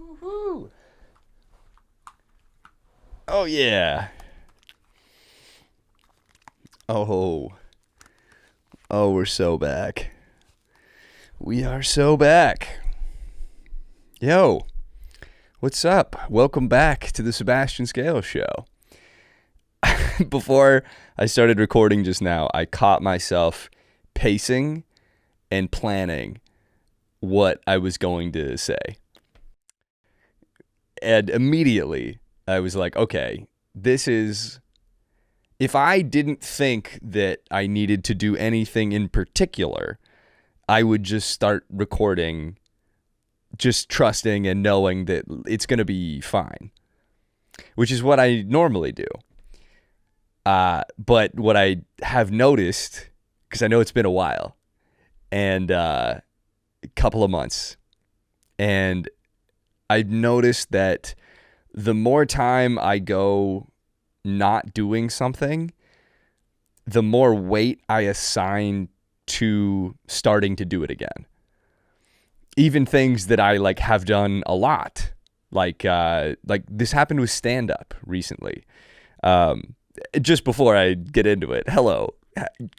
Woo-hoo. Oh, yeah. Oh. Oh, we're so back. We are so back. Yo, what's up? Welcome back to the Sebastian Scales Show. Before I started recording just now, I caught myself pacing and planning what I was going to say. And immediately, I was like, okay, this is... If I didn't think that I needed to do anything in particular, I would just start recording, just trusting and knowing that it's going to be fine, which is what I normally do. But what I have noticed, because I know it's been a while, and a couple of months, and I've noticed that the more time I go not doing something, the more weight I assign to starting to do it again. Even things that I have done a lot, like this happened with stand-up recently. Just before I get into it, hello,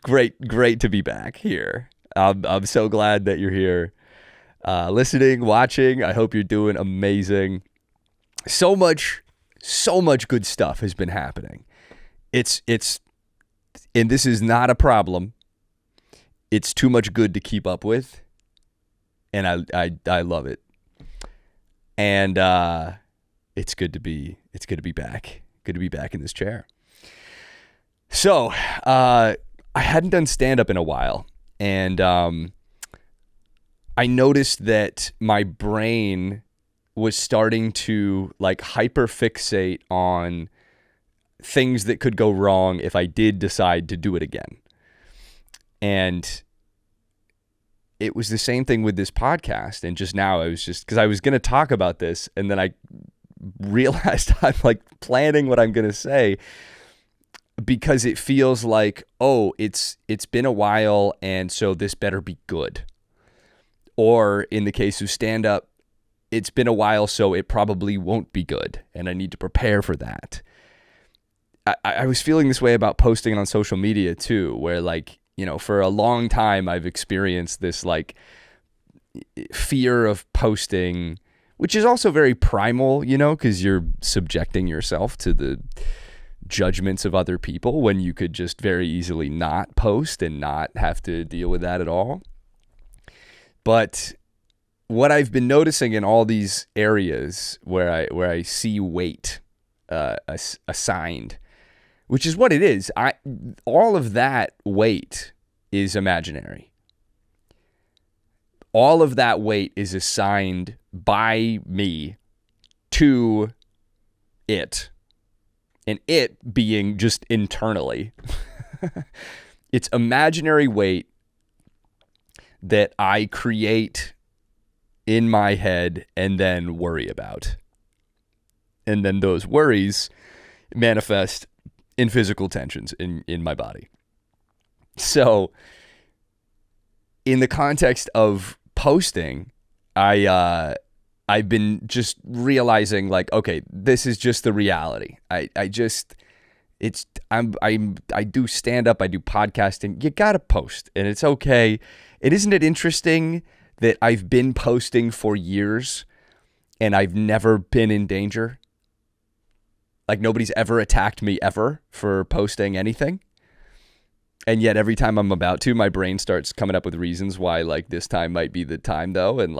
great to be back here. I'm so glad that you're here, listening, watching. I hope you're doing amazing. So much good stuff has been happening. It's and this is not a problem. It's too much good to keep up with, and I love it. And it's good to be back. Good to be back in this chair. So I hadn't done stand-up in a while, and I noticed that my brain was starting to hyperfixate on things that could go wrong if I did decide to do it again. And it was the same thing with this podcast. And just now because I was going to talk about this, and then I realized I'm planning what I'm going to say, because it feels like, oh, it's been a while, and so this better be good. Or in the case of stand-up, it's been a while, so it probably won't be good, and I need to prepare for that. I was feeling this way about posting on social media too, where for a long time I've experienced this fear of posting, which is also very primal, because you're subjecting yourself to the judgments of other people when you could just very easily not post and not have to deal with that at all. But what I've been noticing in all these areas where I see weight assigned, which is what it is, all of that weight is imaginary. All of that weight is assigned by me to it, and it being just internally. It's imaginary weight that I create in my head and then worry about. And then those worries manifest in physical tensions in my body. So in the context of posting, I've been just realizing okay, this is just the reality. I do stand up, I do podcasting. You gotta post, and it's okay. Isn't it interesting that I've been posting for years and I've never been in danger? Nobody's ever attacked me ever for posting anything. And yet every time I'm about to, my brain starts coming up with reasons why this time might be the time though. And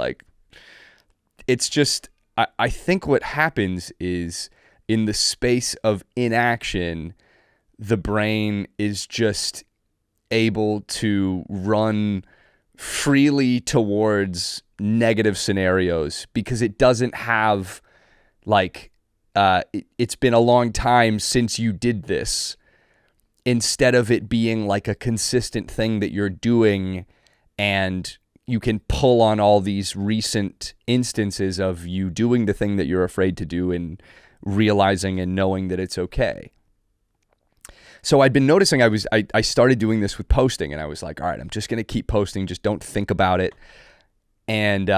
it's just, I think what happens is in the space of inaction, the brain is just able to run freely towards negative scenarios because it doesn't have it's been a long time since you did this, instead of it being a consistent thing that you're doing, and you can pull on all these recent instances of you doing the thing that you're afraid to do and realizing and knowing that it's okay. So I'd been noticing I started doing this with posting, and I was like, all right, I'm just going to keep posting. Just don't think about it. And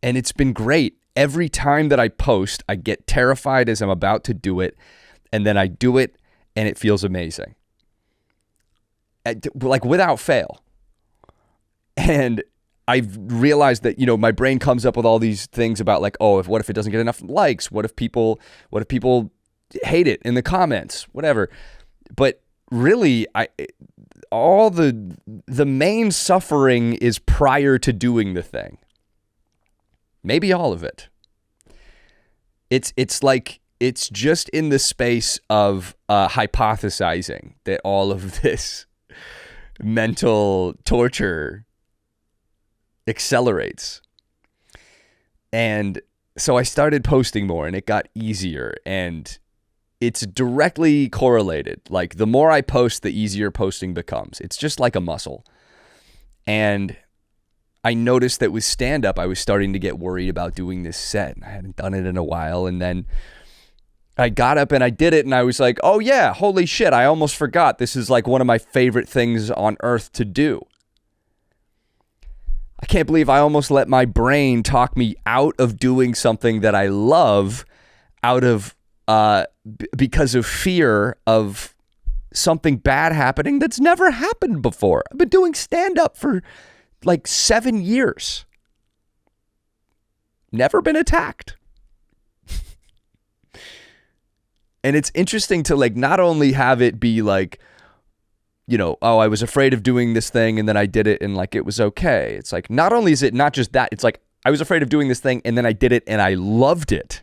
it's been great. every time that I post, I get terrified as I'm about to do it, and then I do it, and it feels amazing. Like without fail. And I've realized that, my brain comes up with all these things about like, oh, what if it doesn't get enough likes? What if people hate it in the comments? Whatever. But really, all the main suffering is prior to doing the thing. Maybe all of it. It's just in the space of hypothesizing that all of this mental torture accelerates. And so I started posting more, and it got easier, and it's directly correlated. Like the more I post, the easier posting becomes. It's just like a muscle. And I noticed that with stand-up, I was starting to get worried about doing this set. I hadn't done it in a while, and then I got up and I did it, and I was like, oh yeah, holy shit, I almost forgot. This is like one of my favorite things on earth to do. I can't believe I almost let my brain talk me out of doing something that I love because of fear of something bad happening that's never happened before. I've been doing stand-up for like 7 years. Never been attacked. And it's interesting to like not only have it be like, oh, I was afraid of doing this thing and then I did it and like it was okay. It's like not only is it not just that, it's like I was afraid of doing this thing and then I did it and I loved it.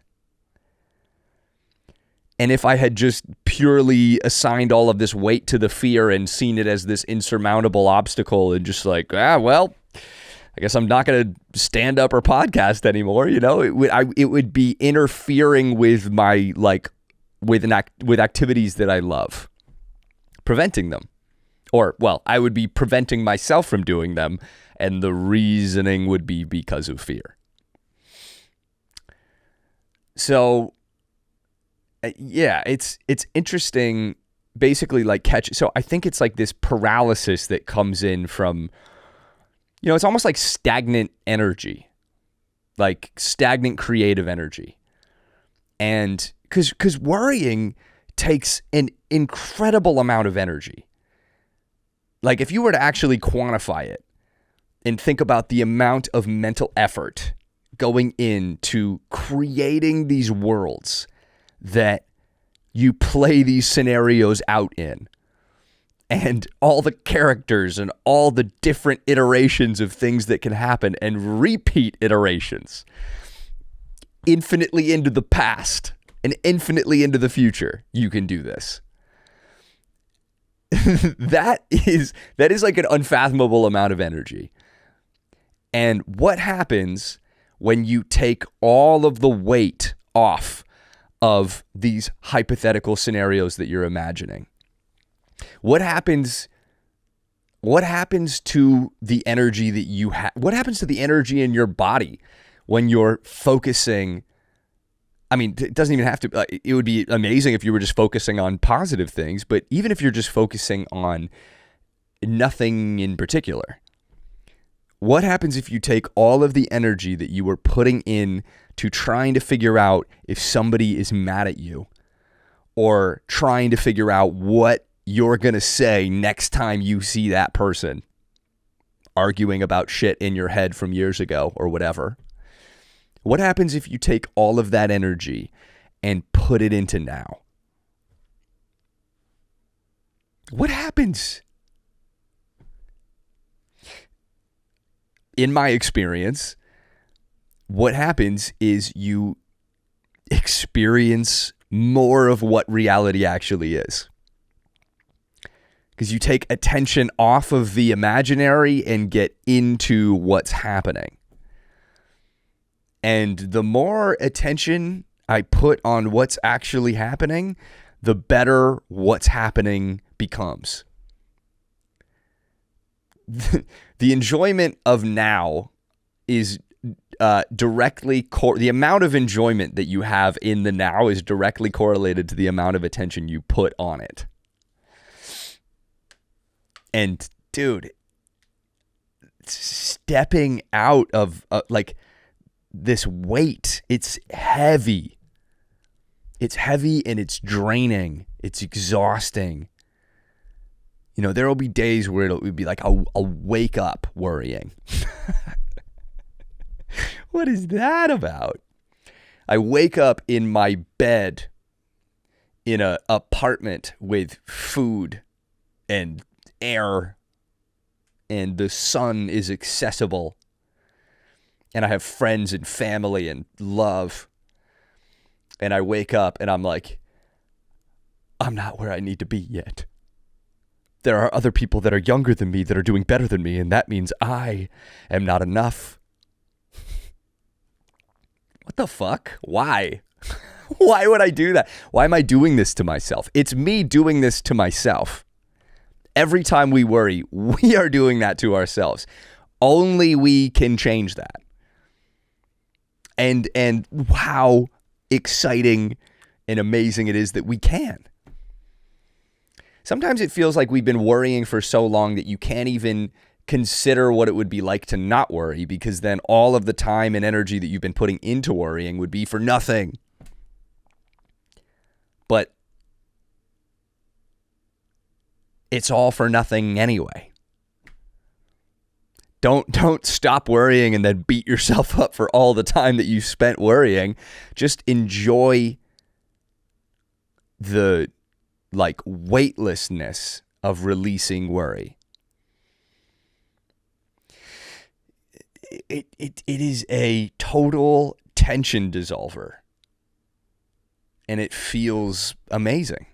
And if I had just purely assigned all of this weight to the fear and seen it as this insurmountable obstacle and just like, well, I guess I'm not going to stand up or podcast anymore, it would be interfering with my with activities that I love, preventing them. Or, well, I would be preventing myself from doing them, and the reasoning would be because of fear. So, yeah, it's interesting, basically, like so I think it's like this paralysis that comes in from, it's almost like stagnant energy, like stagnant creative energy. And because worrying takes an incredible amount of energy. Like if you were to actually quantify it and think about the amount of mental effort going into creating these worlds that you play these scenarios out in, and all the characters and all the different iterations of things that can happen and repeat iterations infinitely into the past and infinitely into the future, you can do this. That is like an unfathomable amount of energy. And what happens when you take all of the weight off of these hypothetical scenarios that you're imagining? What happens to the energy that you have? What happens to the energy in your body when you're focusing? I mean, it doesn't even have to, it would be amazing if you were just focusing on positive things, but even if you're just focusing on nothing in particular, what happens if you take all of the energy that you were putting in to trying to figure out if somebody is mad at you, or trying to figure out what you're going to say next time you see that person arguing about shit in your head from years ago or whatever? What happens if you take all of that energy and put it into now? What happens? In my experience, what happens is you experience more of what reality actually is. Because you take attention off of the imaginary and get into what's happening. And the more attention I put on what's actually happening, the better what's happening becomes. The enjoyment of now is the amount of enjoyment that you have in the now is directly correlated to the amount of attention you put on it. And dude, stepping out of this weight. It's heavy. It's heavy and it's draining. It's exhausting. You know, there will be days where it'll be like I'll wake up worrying. What is that about? I wake up in my bed in an apartment with food and air, and the sun is accessible, and I have friends and family and love, and I wake up and I'm like, I'm not where I need to be yet. There are other people that are younger than me that are doing better than me, and that means I am not enough. What the fuck? Why? Why would I do that? Why am I doing this to myself? It's me doing this to myself. Every time we worry, we are doing that to ourselves. Only we can change that. And how exciting and amazing it is that we can. Sometimes it feels like we've been worrying for so long that you can't even consider what it would be like to not worry, because then all of the time and energy that you've been putting into worrying would be for nothing. But it's all for nothing anyway. Don't stop worrying and then beat yourself up for all the time that you spent worrying. Just enjoy the weightlessness of releasing worry. It is a total tension dissolver, and it feels amazing.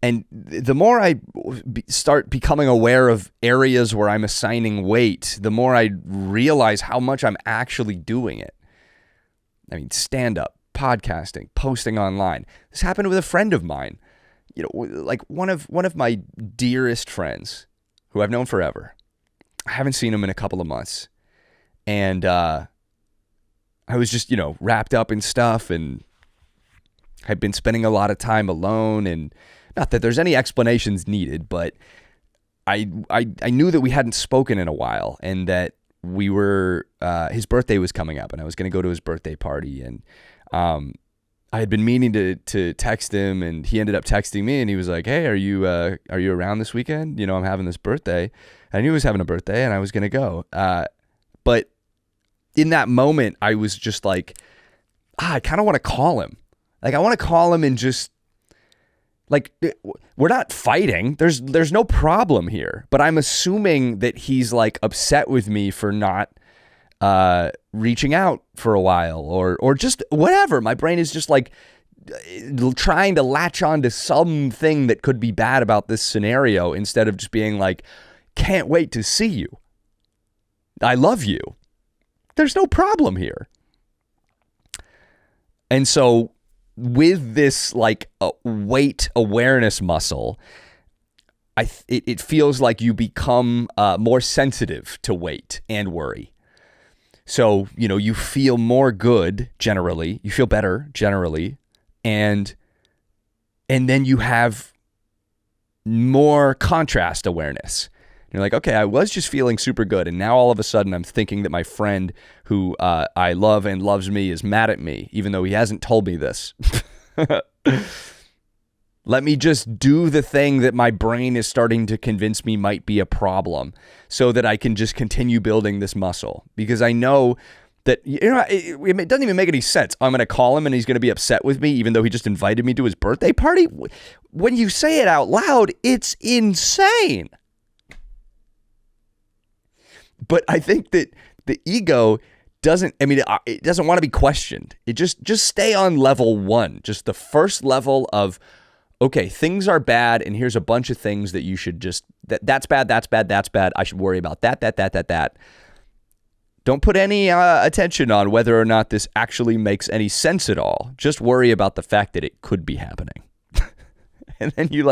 And the more I start becoming aware of areas where I'm assigning weight, the more I realize how much I'm actually doing it. I mean, stand-up, podcasting, posting online. This happened with a friend of mine. You know, like one of my dearest friends who I've known forever. I haven't seen him in a couple of months. And I was just, wrapped up in stuff, and I'd been spending a lot of time alone, and not that there's any explanations needed, but I knew that we hadn't spoken in a while, and that we were, his birthday was coming up, and I was going to go to his birthday party, and I had been meaning to text him, and he ended up texting me, and he was like, "Hey, are you around this weekend? I'm having this birthday." I knew he was having a birthday, and I was going to go. But in that moment, I was just like, I kind of want to call him. Like, I want to call him and just, we're not fighting. There's no problem here. But I'm assuming that he's, upset with me for not reaching out for a while, or just whatever. My brain is just, trying to latch on to something that could be bad about this scenario, instead of just being like, can't wait to see you. I love you. There's no problem here. And so with this weight awareness muscle, it feels like you become more sensitive to weight and worry. So, you feel more good generally, you feel better generally, and then you have more contrast awareness. You're like, okay, I was just feeling super good, and now all of a sudden I'm thinking that my friend who I love and loves me is mad at me, even though he hasn't told me this. Let me just do the thing that my brain is starting to convince me might be a problem, so that I can just continue building this muscle. Because I know that, it doesn't even make any sense. I'm going to call him and he's going to be upset with me, even though he just invited me to his birthday party. When you say it out loud, it's insane. But I think that the ego it doesn't want to be questioned. It just stay on level one, just the first level of, okay, things are bad, and here's a bunch of things that you should just, that's bad, that's bad, that's bad. I should worry about that. Don't put any attention on whether or not this actually makes any sense at all. Just worry about the fact that it could be happening. And then you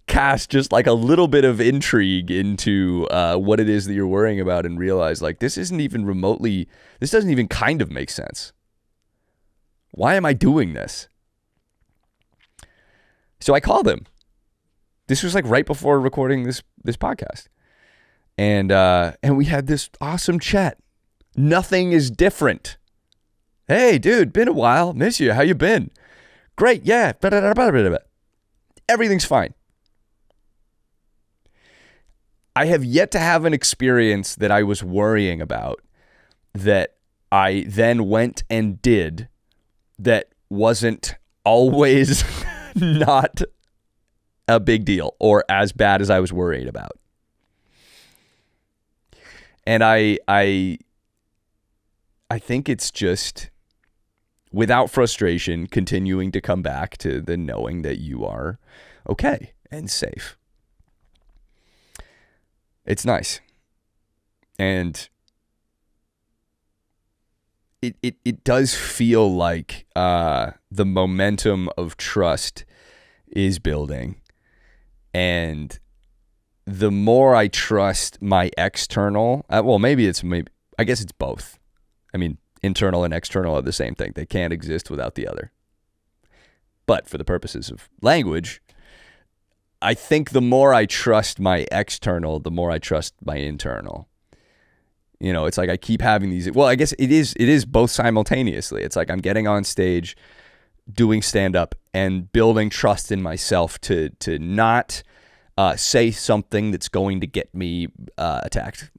cast just a little bit of intrigue into what it is that you're worrying about, and realize this doesn't even kind of make sense. Why am I doing this? So I called him. This was right before recording this podcast. And we had this awesome chat. Nothing is different. Hey, dude, been a while. Miss you. How you been? Great. Yeah. Everything's fine. I have yet to have an experience that I was worrying about that I then went and did that wasn't always not a big deal or as bad as I was worried about. And I think it's just, without frustration, continuing to come back to the knowing that you are okay and safe. It's nice. And it does feel like the momentum of trust is building. And the more I trust my external, I guess it's both. I mean, internal and external are the same thing. They can't exist without the other. But for the purposes of language, I think the more I trust my external, the more I trust my internal. You know, it's like I keep having these, well, I guess it is both simultaneously. It's like I'm getting on stage, doing stand-up, and building trust in myself to not say something that's going to get me attacked.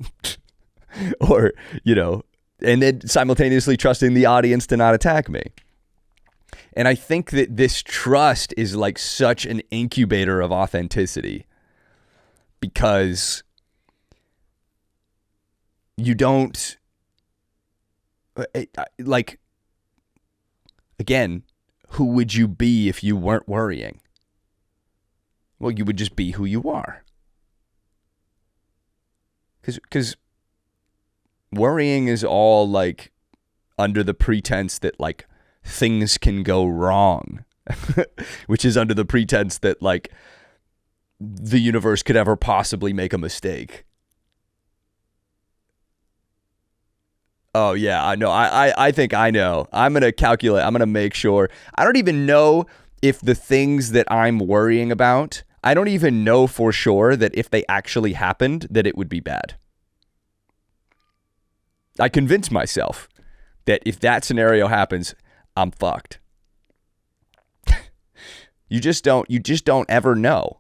Or, you know, and then simultaneously trusting the audience to not attack me. And I think that this trust is like such an incubator of authenticity, because you don't, like, again, who would you be if you weren't worrying? Well, you would just be who you are. Because worrying is all like under the pretense that like things can go wrong, which is under the pretense that like the universe could ever possibly make a mistake. Oh yeah, I know. I think I know. I'm going to calculate. I'm going to make sure. I don't even know if the things that I'm worrying about, I don't even know for sure that if they actually happened, that it would be bad. I convinced myself that if that scenario happens, I'm fucked. You just don't ever know.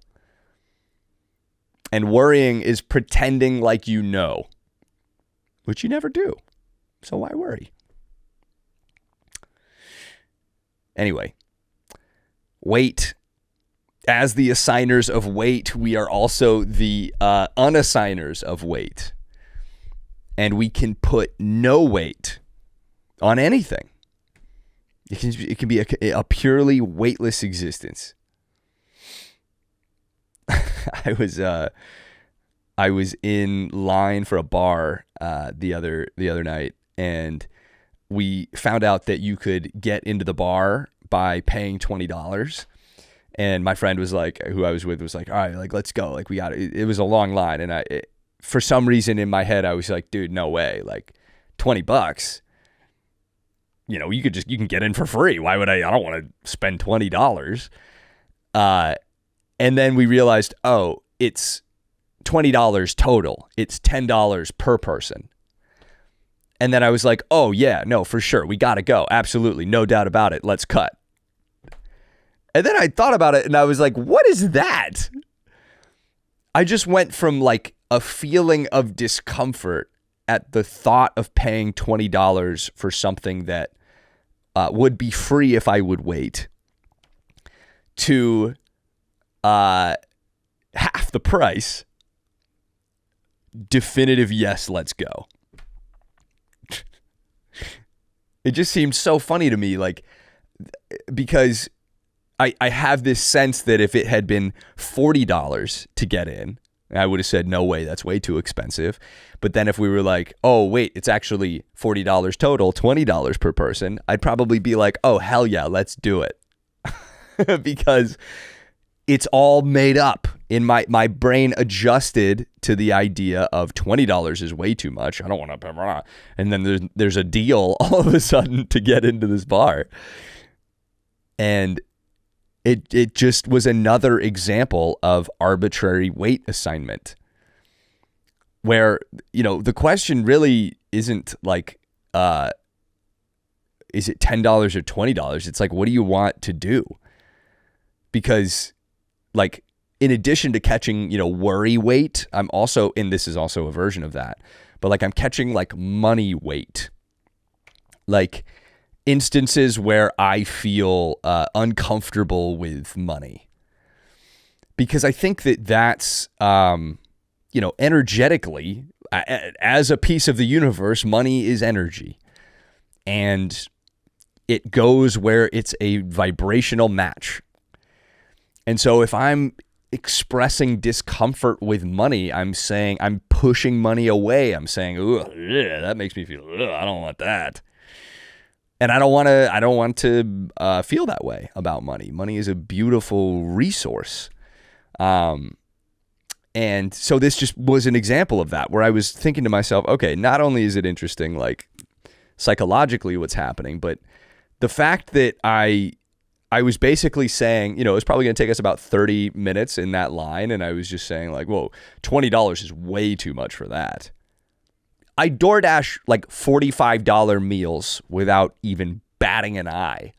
And worrying is pretending like you know, which you never do. So why worry? Anyway, weight. As the assigners of weight, we are also the unassigners of weight. And we can put no weight on anything. It can be a purely weightless existence. I was in line for a bar the other night, and we found out that you could get into the bar by paying $20. And my friend was like, who I was with, was like, all right, like, let's go. Like, we got it. It was a long line. And for some reason in my head, I was like, dude, no way. Like $20, you know, you can get in for free. Why would I don't want to spend $20. And then we realized, oh, it's $20 total. It's $10 per person. And then I was like, oh yeah, no, for sure. We got to go. Absolutely. No doubt about it. Let's cut. And then I thought about it and I was like, what is that? I just went from like a feeling of discomfort at the thought of paying $20 for something that would be free if I would wait, to half the price. Definitive yes, let's go. It just seemed so funny to me, like, because I have this sense that if it had been $40 to get in, I would have said, no way, that's way too expensive. But then if we were like, oh, wait, it's actually $40 total, $20 per person, I'd probably be like, oh, hell yeah, let's do it. Because it's all made up. In my brain adjusted to the idea of $20 is way too much. I don't want to pay. And then there's a deal all of a sudden to get into this bar. And it just was another example of arbitrary weight assignment. where, the question really isn't like, is it $10 or $20? It's like, what do you want to do? Because like, in addition to catching, worry weight, I'm also, and this is also a version of that, but like I'm catching like money weight, like instances where I feel uncomfortable with money. Because I think that's, energetically, as a piece of the universe, money is energy. And it goes where it's a vibrational match. And so if I'm expressing discomfort with money, I'm saying I'm pushing money away. I'm saying, "Ugh, yeah, that makes me feel, I don't want that." And I don't want to feel that way about money. Money is a beautiful resource. And so this just was an example of that, where I was thinking to myself, okay, not only is it interesting, like psychologically what's happening, but the fact that I was basically saying, it's probably going to take us about 30 minutes in that line. And I was just saying like, whoa, $20 is way too much for that. I DoorDash like $45 meals without even batting an eye.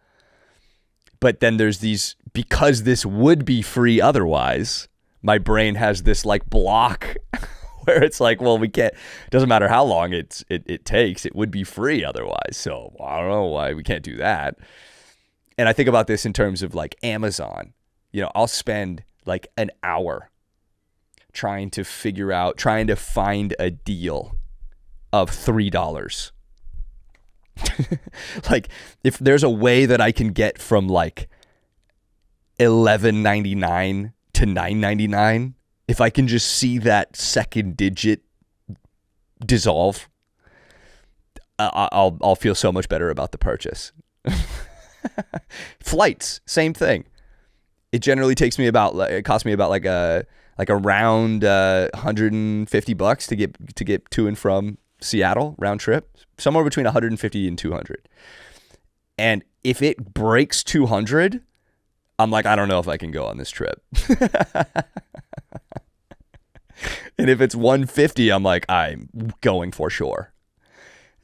But then there's these, because this would be free otherwise, my brain has this like block where it's like, well, we can't, it doesn't matter how long it takes, it would be free otherwise. So I don't know why we can't do that. And I think about this in terms of like Amazon. I'll spend like an hour trying to find a deal of $3. Like if there's a way that I can get from like $11.99 to $9.99, if I can just see that second digit dissolve, I'll feel so much better about the purchase. Flights, same thing. It generally takes me it costs me about like around $150 to get to and from Seattle round trip, somewhere between 150 and 200. And if it breaks 200, I'm like, I don't know if I can go on this trip. And if it's 150, I'm like, I'm going for sure.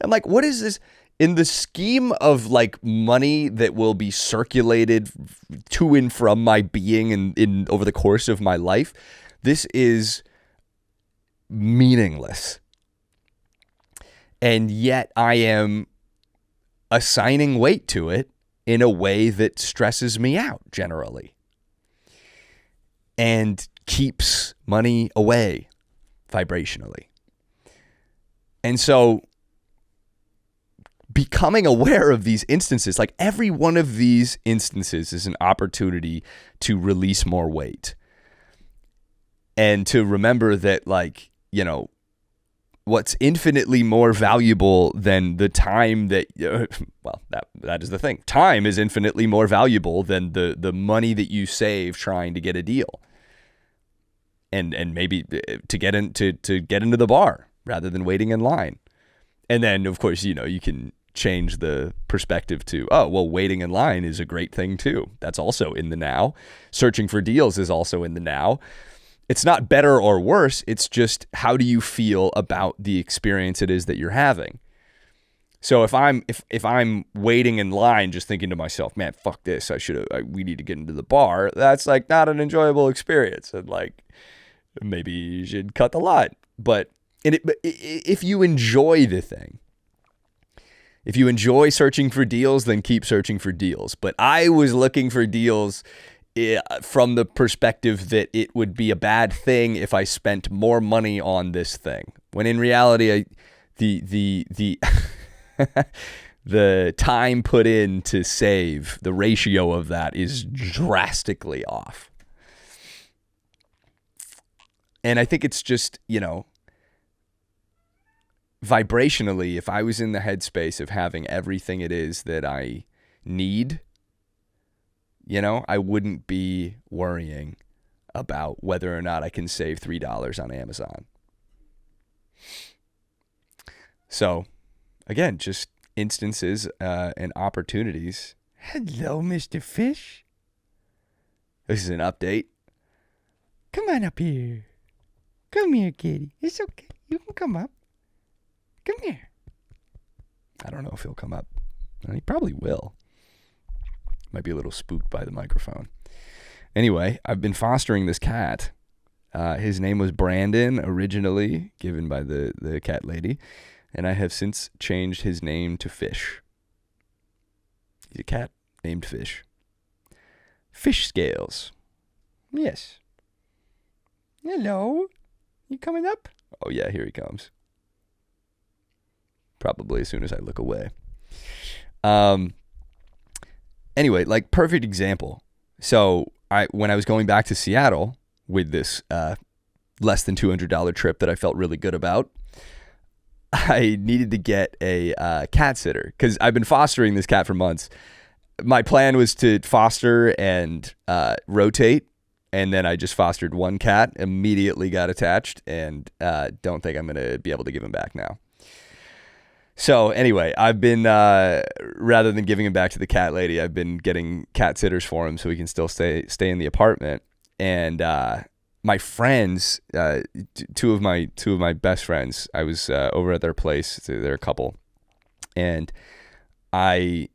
I'm like, what is this? In the scheme of like money that will be circulated to and from my being in over the course of my life, this is meaningless. And yet I am assigning weight to it in a way that stresses me out generally and keeps money away vibrationally. And so becoming aware of these instances, like every one of these instances is an opportunity to release more weight and to remember that, like, what's infinitely more valuable than the time that, that is the thing. Time is infinitely more valuable than the money that you save trying to get a deal. And maybe to get into the bar rather than waiting in line. And then, of course, you can change the perspective to, oh, well, waiting in line is a great thing too. That's also in the now. Searching for deals is also in the now. It's not better or worse. It's just, how do you feel about the experience it is that you're having? So if I'm waiting in line just thinking to myself, man, fuck this, we need to get into the bar, that's like not an enjoyable experience. And like, maybe you should cut the line. But if you enjoy the thing, if you enjoy searching for deals, then keep searching for deals. But I was looking for deals from the perspective that it would be a bad thing if I spent more money on this thing. When in reality, the the time put in to save, the ratio of that is drastically off. And I think it's just, vibrationally, if I was in the headspace of having everything it is that I need, I wouldn't be worrying about whether or not I can save $3 on Amazon. So, again, just instances and opportunities. Hello, Mr. Fish. This is an update. Come on up here. Come here, kitty. It's okay. You can come up. Come here. I don't know if he'll come up. He probably will. Might be a little spooked by the microphone. Anyway, I've been fostering this cat. His name was Brandon, originally given by the cat lady, and I have since changed his name to Fish. He's a cat named Fish. Fish Scales. Yes. Hello. You coming up? Oh yeah, here he comes. Probably as soon as I look away. Anyway, like, perfect example. So when I was going back to Seattle with this less than $200 trip that I felt really good about, I needed to get a cat sitter because I've been fostering this cat for months. My plan was to foster and rotate, and then I just fostered one cat, immediately got attached, and don't think I'm going to be able to give him back now. So anyway, I've been, rather than giving him back to the cat lady, I've been getting cat sitters for him so he can still stay in the apartment. And my friends, two of my best friends, I was over at their place. They're a couple, and I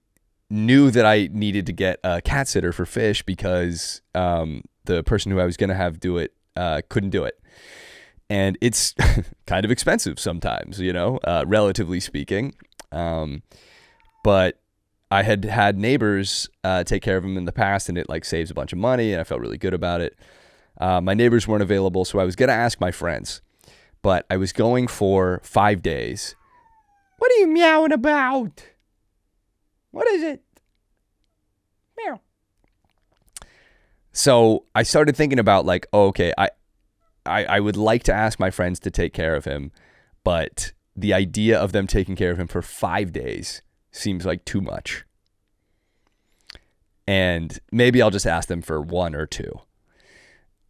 knew that I needed to get a cat sitter for Fish because the person who I was going to have do it couldn't do it. And it's kind of expensive sometimes, relatively speaking. But I had neighbors take care of him in the past, and it like saves a bunch of money, and I felt really good about it. My neighbors weren't available, so I was going to ask my friends. But I was going for 5 days. What are you meowing about? What is it? Meow. So I started thinking about like, okay, I would like to ask my friends to take care of him, but the idea of them taking care of him for 5 days seems like too much. And maybe I'll just ask them for 1 or 2.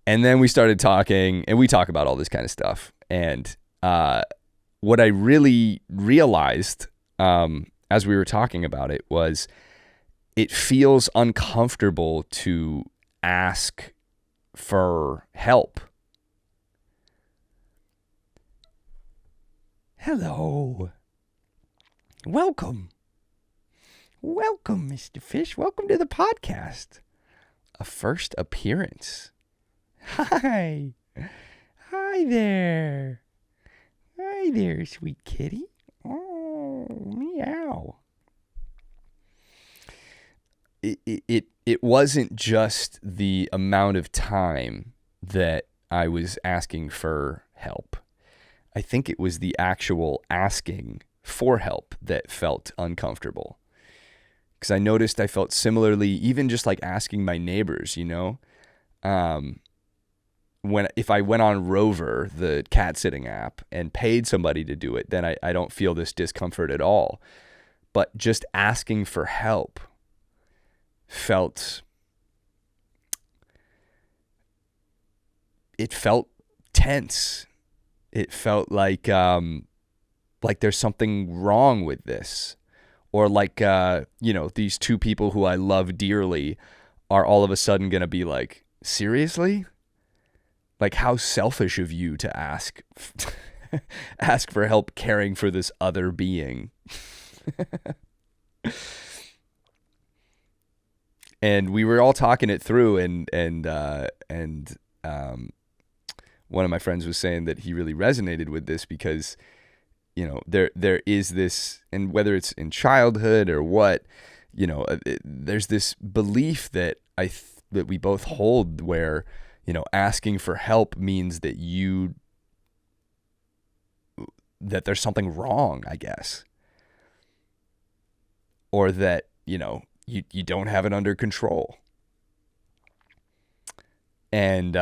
And then we started talking, and we talk about all this kind of stuff. And what I really realized as we were talking about it was it feels uncomfortable to ask for help. Hello. Welcome. Welcome, Mr. Fish. Welcome to the podcast. A first appearance. Hi. Hi there. Hi there, sweet kitty. Oh, meow. It wasn't just the amount of time that I was asking for help. I think it was the actual asking for help that felt uncomfortable. Because I noticed I felt similarly, even just like asking my neighbors, if I went on Rover, the cat sitting app, and paid somebody to do it, then I don't feel this discomfort at all. But just asking for help felt tense. It felt like there's something wrong with this, or like these two people who I love dearly are all of a sudden gonna be like, seriously? Like, how selfish of you to ask for help caring for this other being. And we were all talking it through, and one of my friends was saying that he really resonated with this because, there is this, and whether it's in childhood or what, there's this belief that that we both hold where, asking for help means that there's something wrong, I guess. Or that, you don't have it under control. And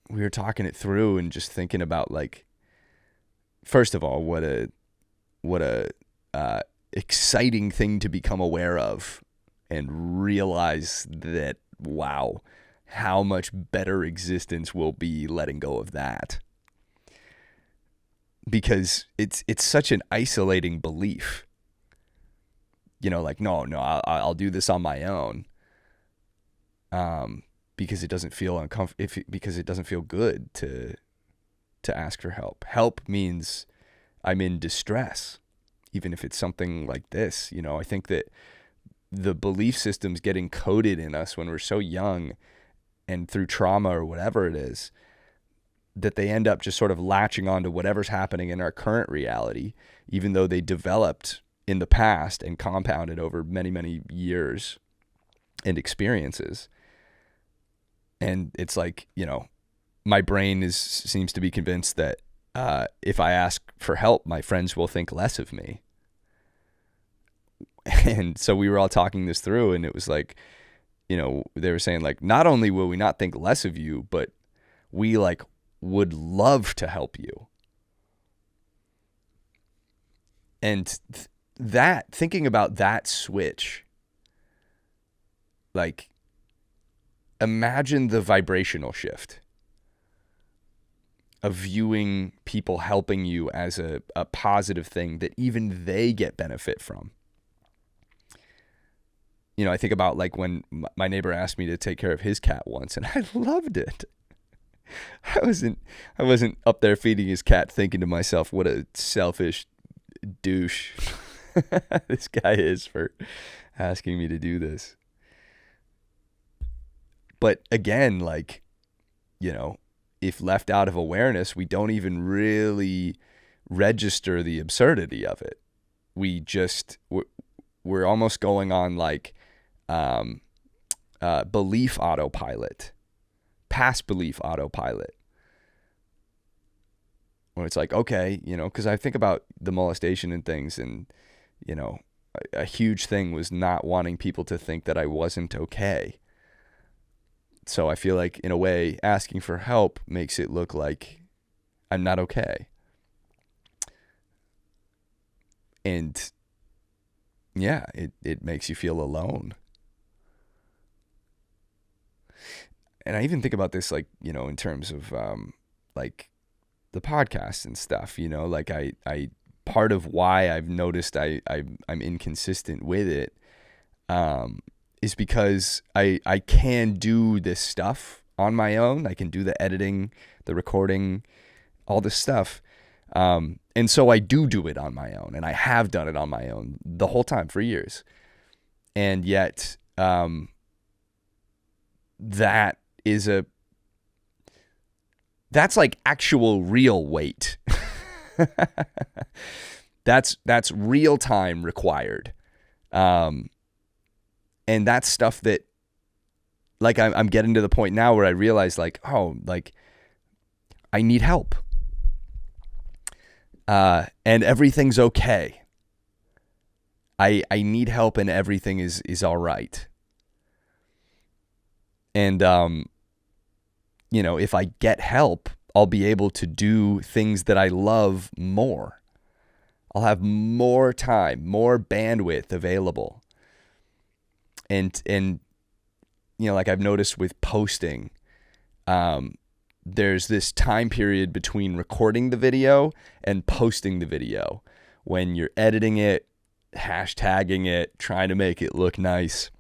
we were talking it through and just thinking about, like, first of all, what a exciting thing to become aware of and realize that, wow, how much better existence will be letting go of that. Because it's such an isolating belief. Like, no, I'll do this on my own. Because it doesn't feel because it doesn't feel good to to ask for help. Help means I'm in distress, even if it's something like this. You know, I think that the belief systems get encoded in us when we're so young and through trauma or whatever it is, that they end up just sort of latching on to whatever's happening in our current reality, even though they developed in the past and compounded over many, many years and experiences. And it's like, you know, my brain seems to be convinced that if I ask for help, my friends will think less of me. And so we were all talking this through, and it was like, you know, they were saying like, not only will we not think less of you, but we like would love to help you. And thinking about that switch, like, imagine the vibrational shift of viewing people helping you as a positive thing that even they get benefit from. You know, I think about like when my neighbor asked me to take care of his cat once, and I loved it. I wasn't up there feeding his cat thinking to myself, what a selfish douche this guy is for asking me to do this. But again, like, you know, if left out of awareness, we don't even really register the absurdity of it. We're almost going on like belief autopilot, past belief autopilot, when it's like, okay, you know, because I think about the molestation and things, and, you know, a huge thing was not wanting people to think that I wasn't okay. So I feel like, in a way, asking for help makes it look like I'm not okay. And yeah, it makes you feel alone. And I even think about this, like, you know, in terms of like the podcast and stuff, you know, like I part of why I've noticed I'm inconsistent with it is because I can do this stuff on my own. I can do the editing, the recording, all this stuff. And so I do it on my own, and I have done it on my own the whole time for years. And yet, that's like actual real weight. That's real time required. And that's stuff that, like, I'm getting to the point now where I realize, like, oh, like, I need help. And everything's okay. I need help, and everything is all right. And, you know, if I get help, I'll be able to do things that I love more. I'll have more time, more bandwidth available. And you know, like I've noticed with posting, there's this time period between recording the video and posting the video when you're editing it, hashtagging it, trying to make it look nice.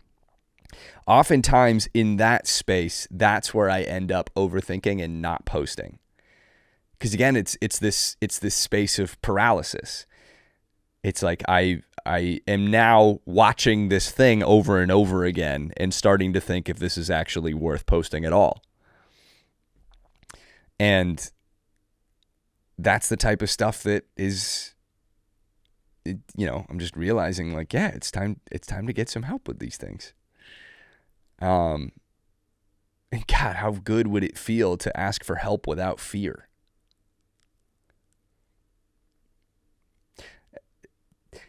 Oftentimes in that space, that's where I end up overthinking and not posting. Because again, it's this space of paralysis. It's like I am now watching this thing over and over again and starting to think if this is actually worth posting at all. And that's the type of stuff that is, you know, I'm just realizing, like, yeah, it's time to get some help with these things. And God, how good would it feel to ask for help without fear?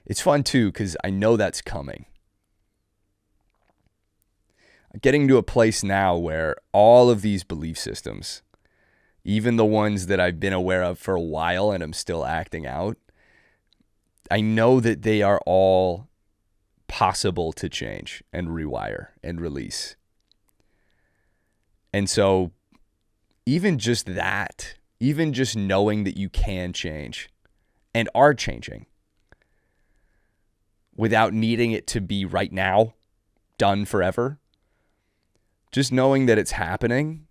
It's fun too, because I know that's coming. I'm getting to a place now where all of these belief systems, even the ones that I've been aware of for a while and I'm still acting out, I know that they are all possible to change and rewire and release. And so even just that, even just knowing that you can change and are changing without needing it to be right now, done forever, just knowing that it's happening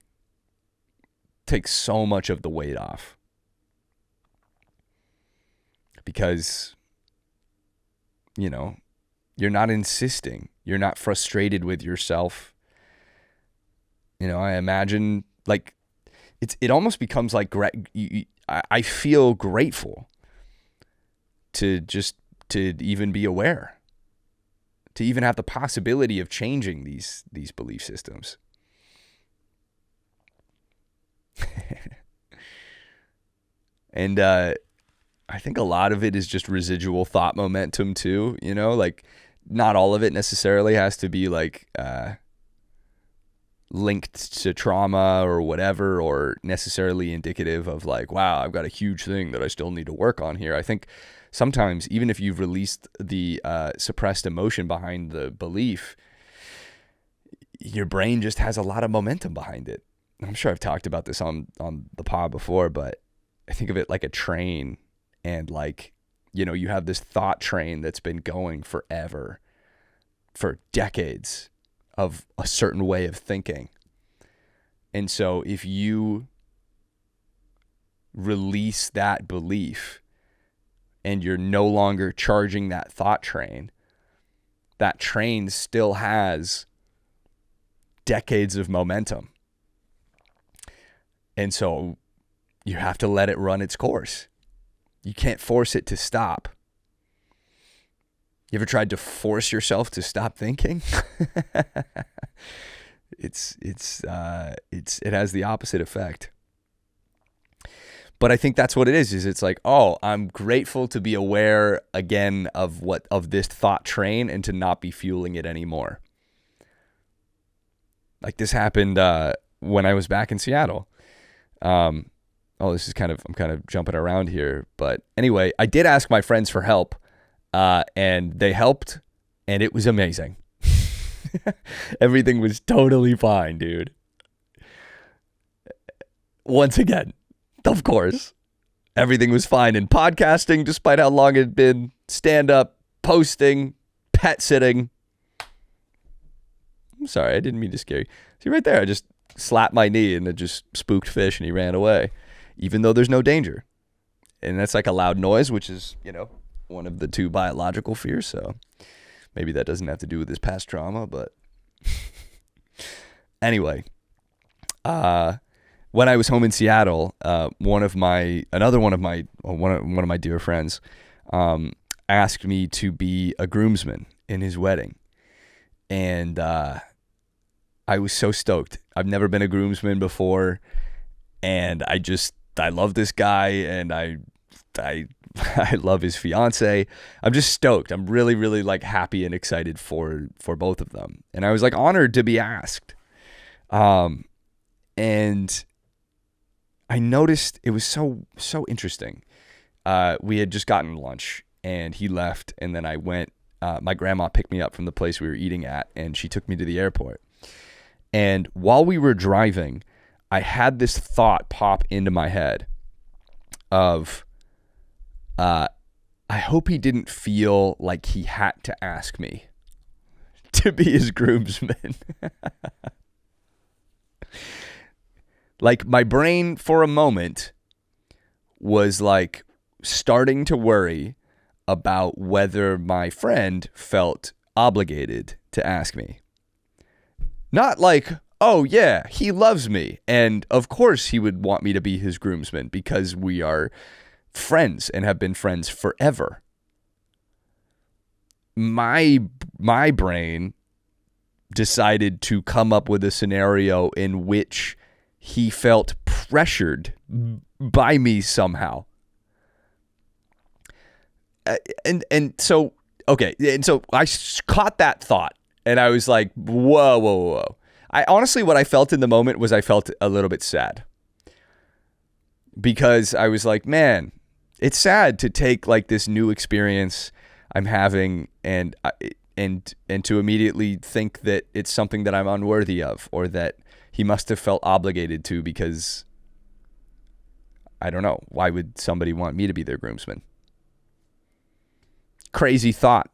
takes so much of the weight off. because, you know, you're not insisting. You're not frustrated with yourself. You know, I imagine like it almost becomes like I feel grateful to even be aware, to even have the possibility of changing these belief systems. And I think a lot of it is just residual thought momentum too, you know, like not all of it necessarily has to be like linked to trauma or whatever, or necessarily indicative of like, wow, I've got a huge thing that I still need to work on here. I think sometimes even if you've released the suppressed emotion behind the belief, your brain just has a lot of momentum behind it. I'm sure I've talked about this on the pod before, but I think of it like a train, and like, you know, you have this thought train that's been going forever, for decades, of a certain way of thinking. And so if you release that belief and you're no longer charging that thought train, that train still has decades of momentum. And so you have to let it run its course. You can't force it to stop. You ever tried to force yourself to stop thinking? It has the opposite effect. But I think that's what it is it's like, oh, I'm grateful to be aware again of this thought train and to not be fueling it anymore. Like this happened when I was back in Seattle. I'm kind of jumping around here, but anyway, I did ask my friends for help, and they helped, and it was amazing. Everything was totally fine, dude. Once again, of course, everything was fine in podcasting, despite how long it had been, stand-up, posting, pet sitting. I'm sorry, I didn't mean to scare you. See right there, I just slapped my knee and it just spooked Fish and he ran away, even though there's no danger. And that's like a loud noise, which is, you know, one of the two biological fears. So maybe that doesn't have to do with his past trauma, but anyway, when I was home in Seattle, one of my dear friends, asked me to be a groomsman in his wedding. And, I was so stoked. I've never been a groomsman before, and I love this guy, and I love his fiance. I'm just stoked. I'm really, really like happy and excited for both of them. And I was like honored to be asked. And I noticed it was so interesting. We had just gotten lunch and he left, and then I went, my grandma picked me up from the place we were eating at, and she took me to the airport. And while we were driving, I had this thought pop into my head of, I hope he didn't feel like he had to ask me to be his groomsman. Like my brain for a moment was like starting to worry about whether my friend felt obligated to ask me. Not like, oh yeah, he loves me, and of course he would want me to be his groomsman because we are friends and have been friends forever. My brain decided to come up with a scenario in which he felt pressured by me somehow. And so I caught that thought. And I was like, whoa. I honestly, what I felt in the moment was I felt a little bit sad. Because I was like, man, it's sad to take like this new experience I'm having and to immediately think that it's something that I'm unworthy of, or that he must have felt obligated to, because I don't know, why would somebody want me to be their groomsman? Crazy thought.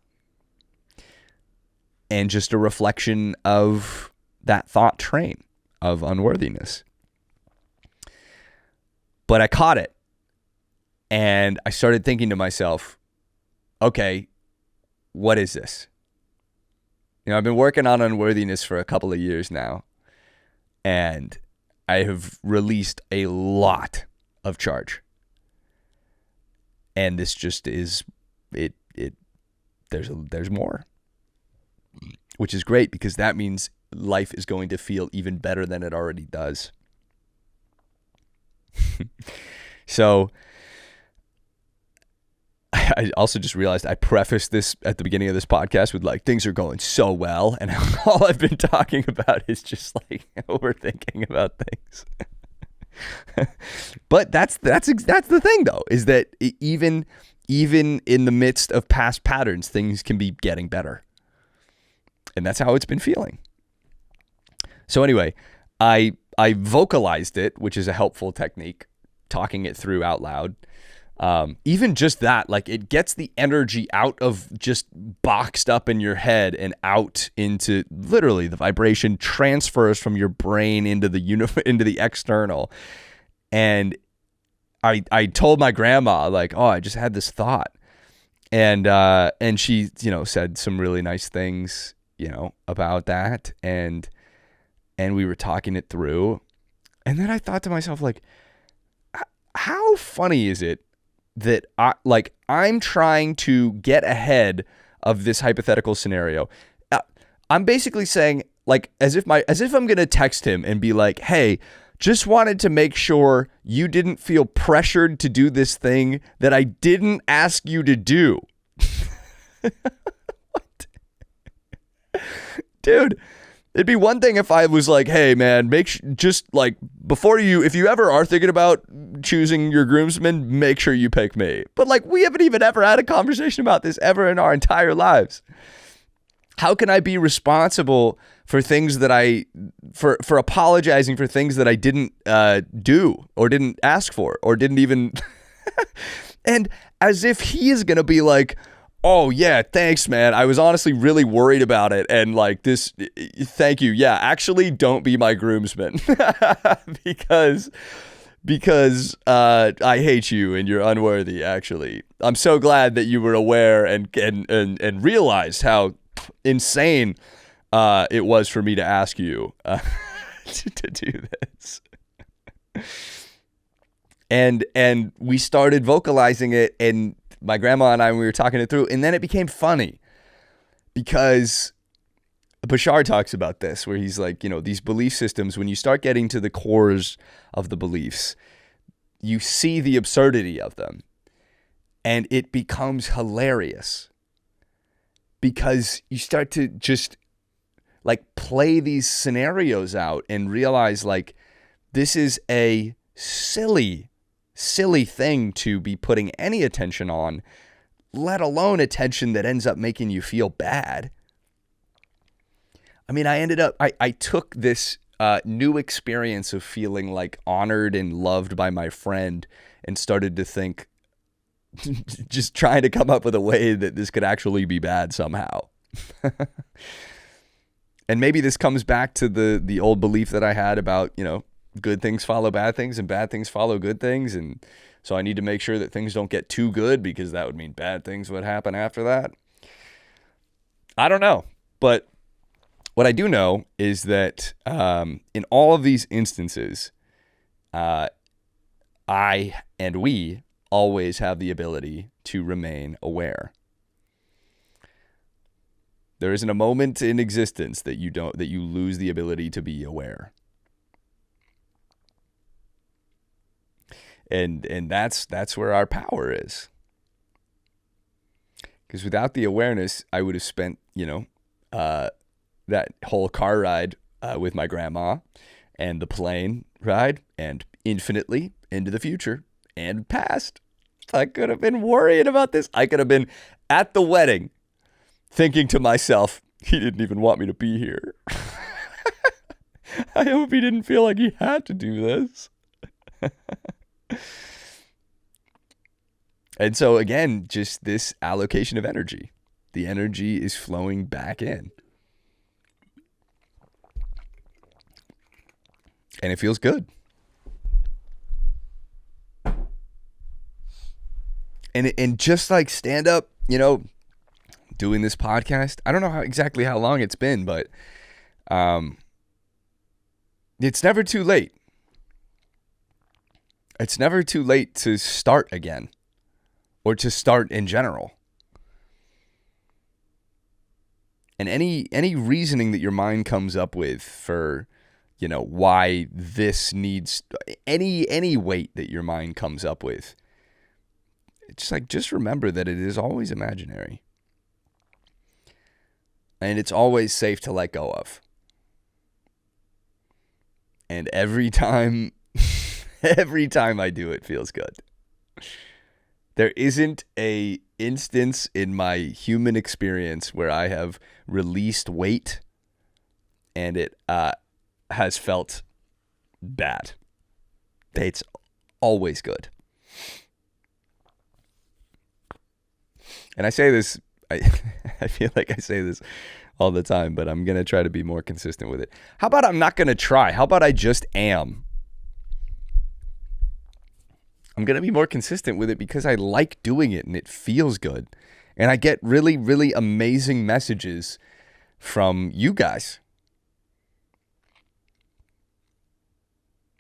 And just a reflection of that thought train of unworthiness. But I caught it. And I started thinking to myself, okay, what is this? I've been working on unworthiness for a couple of years now, and I have released a lot of charge. And this just is it. There's more, which is great, because that means life is going to feel even better than it already does. So I also just realized I prefaced this at the beginning of this podcast with like, things are going so well, and all I've been talking about is just like overthinking about things. But that's the thing, though, is that even in the midst of past patterns, things can be getting better. And that's how it's been feeling. So anyway, I vocalized it, which is a helpful technique, talking it through out loud. Even just that, like, it gets the energy out of just boxed up in your head and out into, literally, the vibration transfers from your brain into the external. And I told my grandma, like, oh, I just had this thought. And she, said some really nice things, about that. And we were talking it through. And then I thought to myself, like, how funny is it that I'm trying to get ahead of this hypothetical scenario? I'm basically saying, like, as if I'm going to text him and be like, hey, just wanted to make sure you didn't feel pressured to do this thing that I didn't ask you to do. What? Dude, it'd be one thing if I was like, hey man, just like, if you ever are thinking about choosing your groomsman, make sure you pick me. But like, we haven't even ever had a conversation about this ever in our entire lives. How can I be responsible for things that for apologizing for things that I didn't do or didn't ask for or didn't even, and as if he is going to be like, oh yeah, thanks man, I was honestly really worried about it, and like this, thank you. Yeah, actually don't be my groomsman because I hate you and you're unworthy. Actually, I'm so glad that you were aware and realized how insane it was for me to ask you to do this. And we started vocalizing it, and my grandma and I, we were talking it through, and then it became funny because Bashar talks about this, where he's like, these belief systems, when you start getting to the cores of the beliefs, you see the absurdity of them, and it becomes hilarious because you start to just like play these scenarios out and realize, like, this is a silly thing to be putting any attention on, let alone attention that ends up making you feel bad. I mean, I took this new experience of feeling like honored and loved by my friend and started to think, just trying to come up with a way that this could actually be bad somehow. And maybe this comes back to the old belief that I had about, good things follow bad things and bad things follow good things. And so I need to make sure that things don't get too good, because that would mean bad things would happen after that. I don't know. But what I do know is that in all of these instances, I and we always have the ability to remain aware. There isn't a moment in existence that you lose the ability to be aware. And that's where our power is. Because without the awareness, I would have spent, that whole car ride with my grandma and the plane ride and infinitely into the future and past. I could have been worrying about this. I could have been at the wedding thinking to myself, he didn't even want me to be here. I hope he didn't feel like he had to do this. And so again, just this allocation of energy. The energy is flowing back in. And it feels good. And just like stand up, doing this podcast, I don't know exactly how long it's been, but it's never too late. It's never too late to start again, or to start in general. And any reasoning that your mind comes up with for, why this needs, any weight that your mind comes up with, it's like, just remember that it is always imaginary. And it's always safe to let go of. And every time I do it, feels good. There isn't a instance in my human experience where I have released weight and it has felt bad. It's always good. And I say this, I feel like I say this all the time, but I'm going to try to be more consistent with it. How about I'm not going to try? How about I just am? I'm going to be more consistent with it because I like doing it and it feels good. And I get really, really amazing messages from you guys.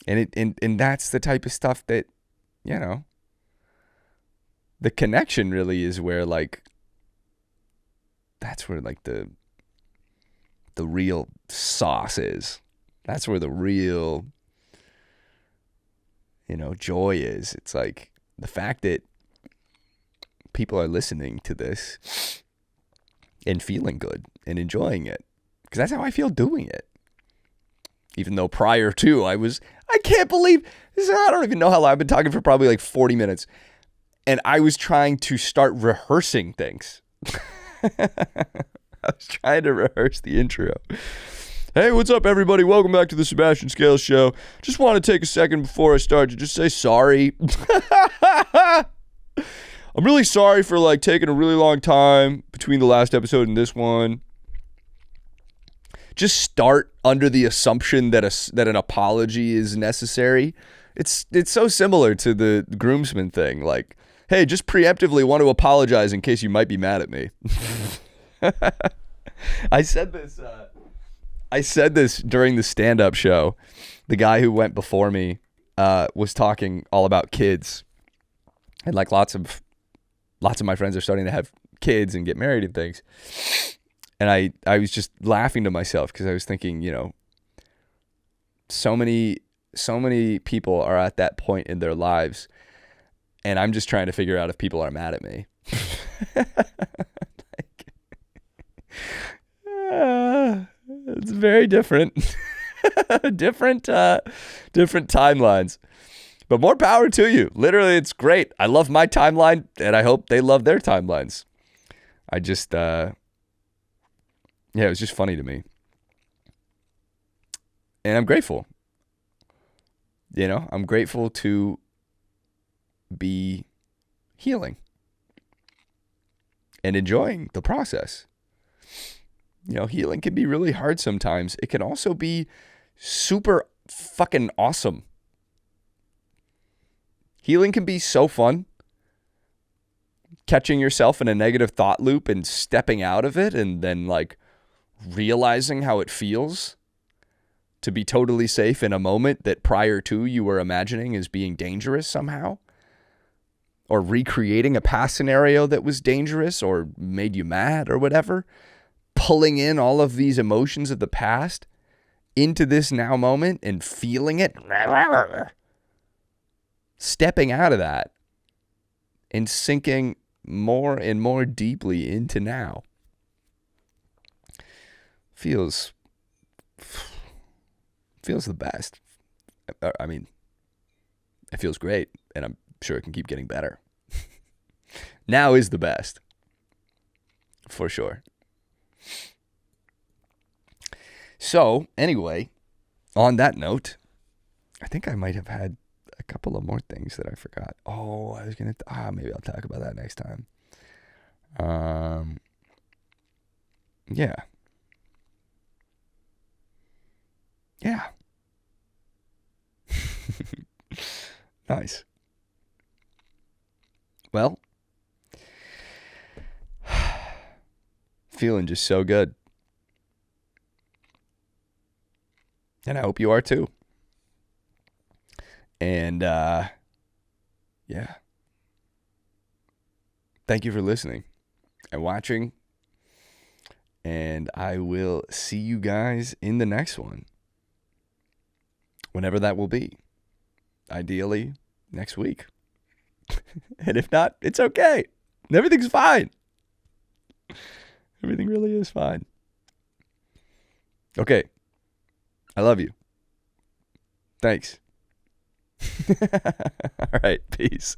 And that's the type of stuff that, the connection really is where, like, that's where, like, the real sauce is. That's where the real, joy is. It's like the fact that people are listening to this and feeling good and enjoying it, because that's how I feel doing it. Even though prior to, I can't believe this. I don't even know how long I've been talking for, probably like 40 minutes. And I was trying to start rehearsing things. I was trying to rehearse the intro. Hey, what's up, everybody? Welcome back to the Sebastian Scales Show. Just want to take a second before I start to just say sorry. I'm really sorry for, like, taking a really long time between the last episode and this one. Just start under the assumption that an apology is necessary. It's so similar to the groomsman thing. Like, hey, just preemptively want to apologize in case you might be mad at me. I said this during the stand-up show. The guy who went before me was talking all about kids, and like lots of my friends are starting to have kids and get married and things. And I was just laughing to myself because I was thinking, so many people are at that point in their lives, and I'm just trying to figure out if people are mad at me. It's very different. different timelines. But more power to you. Literally, it's great. I love my timeline, and I hope they love their timelines. I just, it was just funny to me. And I'm grateful. I'm grateful to be healing and enjoying the process. Healing can be really hard sometimes. It can also be super fucking awesome. Healing can be so fun. Catching yourself in a negative thought loop and stepping out of it, and then, like, realizing how it feels to be totally safe in a moment that prior to you were imagining as being dangerous somehow, or recreating a past scenario that was dangerous or made you mad or whatever. Pulling in all of these emotions of the past into this now moment and feeling it. Stepping out of that and sinking more and more deeply into now. Feels the best. I mean, it feels great, and I'm sure it can keep getting better. Now is the best. For sure. So, anyway, on that note, I think I might have had a couple of more things that I forgot. Oh, I was going to... maybe I'll talk about that next time. Yeah. Yeah. Nice. Well, feeling just so good. And I hope you are too. And yeah. Thank you for listening and watching. And I will see you guys in the next one. Whenever that will be. Ideally, next week. And if not, it's okay. Everything's fine. Everything really is fine. Okay. I love you. Thanks. All right. Peace.